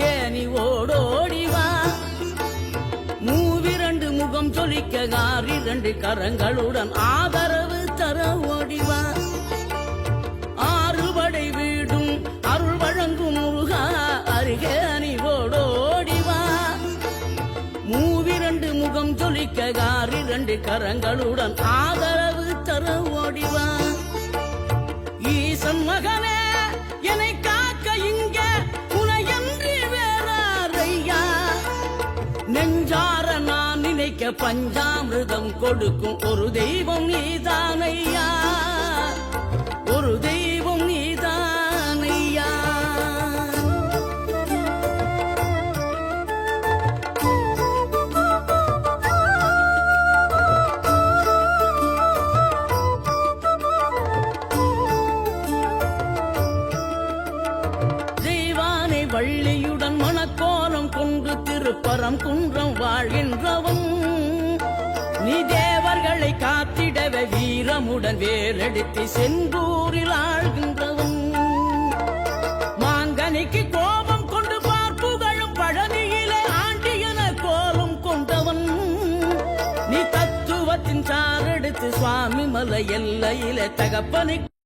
அருகே நீ ஓடோடிவா. மூவிரண்டு முகம் சொலிக்க ஆறிரண்டு கரங்களுடன் ஆதரவு தர ஓடிவா. ஆறுபடை வீடும் அருள் வழங்கும் முருகா அருகே நீ ஓடோடிவா. மூவிரண்டு முகம் சொலிக்க ஆறிரண்டு கரங்களுடன் ஆதரவு தர ஓடிவா. ஈசன் மகனே என்னை காக்க இங்க உனையன்றி வேறாரையா. நெஞ்சார நான் நினைக்க பஞ்சாமிர்தம் கொடுக்கும் ஒரு தெய்வம் நீதானையா. ஒரு தெய்வம் நீதானையா. வள்ளியுடன் மணக்கோலம் கொண்டு திருப்பரம் குன்றம் வாழ்கின்றவன். நீ தேவர்களை காத்திடவே வீரமுடன் வேலெடுத்து செந்தூரில் ஆழ்கின்றவன். மாங்கனிக்கு கோபம் கொண்டு பார்ப்புகழும் பழனியிலே ஆண்டியன கோலம் கொண்டவன். நீ தத்துவத்தின் சாரெடுத்து சுவாமி மலை எல்லையிலே தகப்பனுக்கு